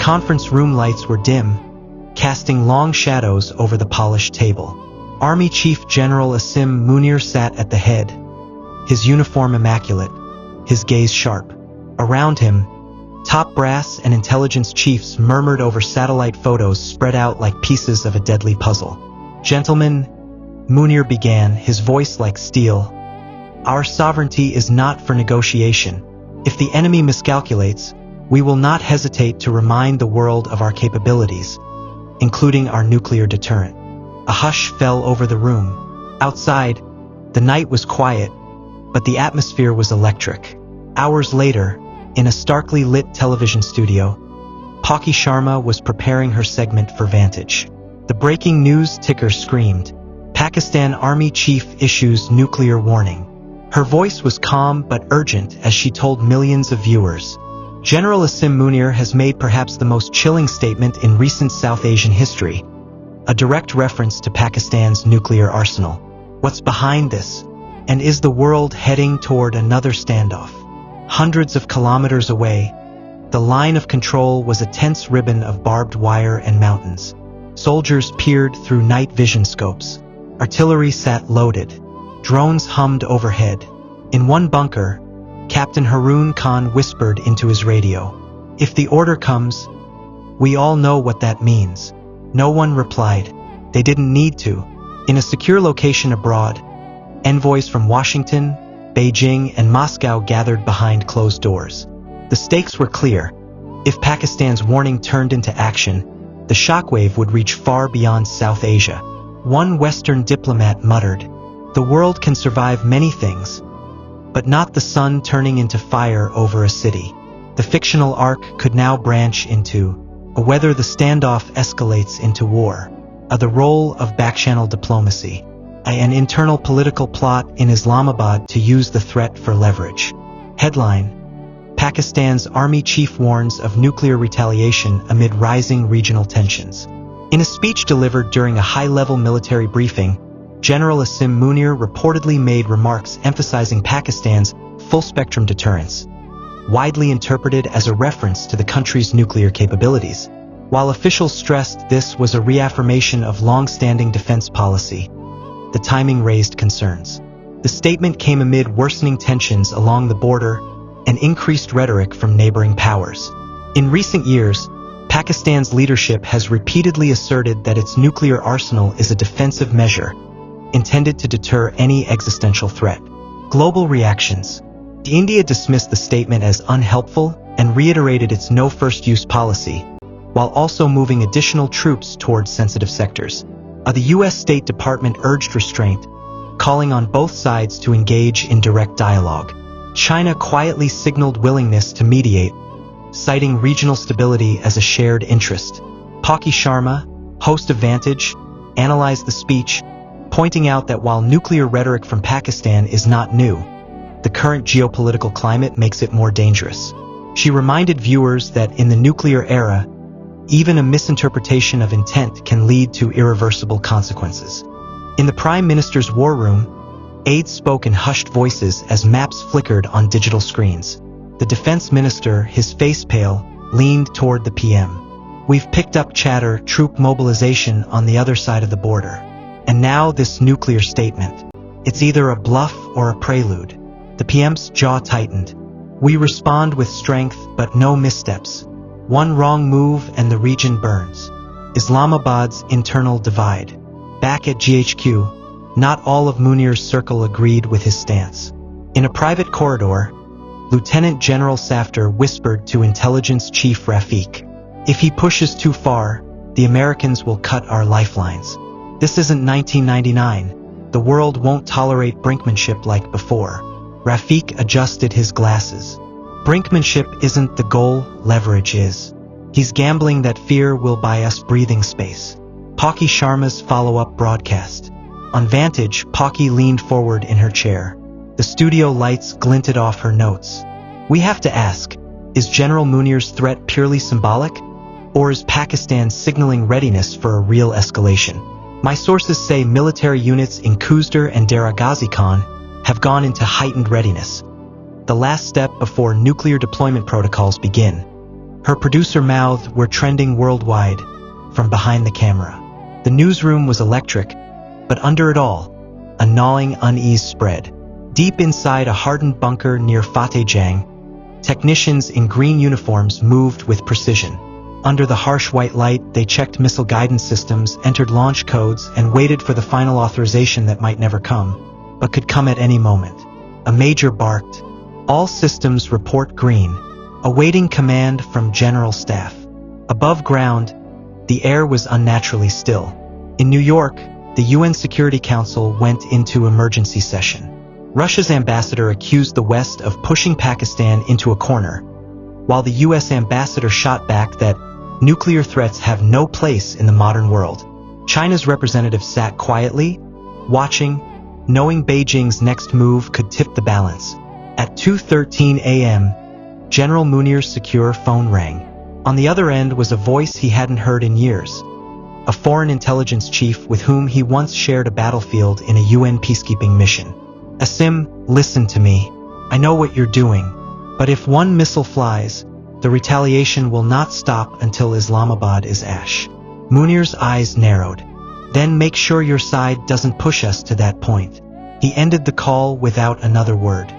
conference room lights were dim, casting long shadows over the polished table. Army Chief General Asim Munir sat at the head, his uniform immaculate, his gaze sharp. Around him, top brass and intelligence chiefs murmured over satellite photos spread out like pieces of a deadly puzzle. "Gentlemen," Munir began, his voice like steel, "our sovereignty is not for negotiation. If the enemy miscalculates, we will not hesitate to remind the world of our capabilities, including our nuclear deterrent." A hush fell over the room. Outside, the night was quiet, but the atmosphere was electric. Hours later, in a starkly lit television studio, Palki Sharma was preparing her segment for Vantage. The breaking news ticker screamed, "Pakistan Army Chief issues nuclear warning." Her voice was calm but urgent as she told millions of viewers, "General Asim Munir has made perhaps the most chilling statement in recent South Asian history, a direct reference to Pakistan's nuclear arsenal. What's behind this? And is the world heading toward another standoff?" Hundreds of kilometers away, the line of control was a tense ribbon of barbed wire and mountains. Soldiers peered through night vision scopes. Artillery sat loaded. Drones hummed overhead. In one bunker, Captain Haroon Khan whispered into his radio, "If the order comes, we all know what that means." No one replied. They didn't need to. In a secure location abroad, envoys from Washington, Beijing, and Moscow gathered behind closed doors. The stakes were clear. If Pakistan's warning turned into action, the shockwave would reach far beyond South Asia. One Western diplomat muttered, "The world can survive many things, but not the sun turning into fire over a city." The fictional arc could now branch into whether the standoff escalates into war, the role of backchannel diplomacy, an internal political plot in Islamabad to use the threat for leverage. Headline: Pakistan's army chief warns of nuclear retaliation amid rising regional tensions. In a speech delivered during a high-level military briefing, General Asim Munir reportedly made remarks emphasizing Pakistan's full-spectrum deterrence, widely interpreted as a reference to the country's nuclear capabilities. While officials stressed this was a reaffirmation of long-standing defense policy, the timing raised concerns. The statement came amid worsening tensions along the border and increased rhetoric from neighboring powers. In recent years, Pakistan's leadership has repeatedly asserted that its nuclear arsenal is a defensive measure intended to deter any existential threat. Global reactions. India dismissed the statement as unhelpful and reiterated its no first-use policy, while also moving additional troops towards sensitive sectors. The U.S. State Department urged restraint, calling on both sides to engage in direct dialogue. China quietly signaled willingness to mediate, citing regional stability as a shared interest. Palki Sharma, host of Vantage, analyzed the speech, pointing out that while nuclear rhetoric from Pakistan is not new, the current geopolitical climate makes it more dangerous. She reminded viewers that in the nuclear era, even a misinterpretation of intent can lead to irreversible consequences. In the Prime Minister's war room, aides spoke in hushed voices as maps flickered on digital screens. The defense minister, his face pale, leaned toward the PM. "We've picked up chatter, troop mobilization on the other side of the border. And now this nuclear statement. It's either a bluff or a prelude." The PM's jaw tightened. "We respond with strength but no missteps. One wrong move and the region burns." Islamabad's internal divide. Back at GHQ, not all of Munir's circle agreed with his stance. In a private corridor, Lieutenant General Safdar whispered to Intelligence Chief Rafiq, "If he pushes too far, the Americans will cut our lifelines. This isn't 1999. The world won't tolerate brinkmanship like before." Rafiq adjusted his glasses. "Brinkmanship isn't the goal, leverage is. He's gambling that fear will buy us breathing space." Palki Sharma's follow-up broadcast. On Vantage, Palki leaned forward in her chair. The studio lights glinted off her notes. "We have to ask, is General Munir's threat purely symbolic? Or is Pakistan signaling readiness for a real escalation? My sources say military units in Khuzdar and Dera Ghazi Khan have gone into heightened readiness, the last step before nuclear deployment protocols begin." Her producer mouthed were trending worldwide from behind the camera. The newsroom was electric, but under it all, a gnawing unease spread. Deep inside a hardened bunker near Vantage, technicians in green uniforms moved with precision. Under the harsh white light, they checked missile guidance systems, entered launch codes, and waited for the final authorization that might never come, but could come at any moment. A major barked, "All systems report green," awaiting command from General Staff. Above ground, the air was unnaturally still. In New York, the UN Security Council went into emergency session. Russia's ambassador accused the West of pushing Pakistan into a corner, while the US ambassador shot back that nuclear threats have no place in the modern world. China's representative sat quietly, watching, knowing Beijing's next move could tip the balance. At 2:13 a.m., General Munir's secure phone rang. On the other end was a voice he hadn't heard in years. A foreign intelligence chief with whom he once shared a battlefield in a UN peacekeeping mission. "Asim, listen to me. I know what you're doing. But if one missile flies, the retaliation will not stop until Islamabad is ash." Munir's eyes narrowed. "Then make sure your side doesn't push us to that point." He ended the call without another word.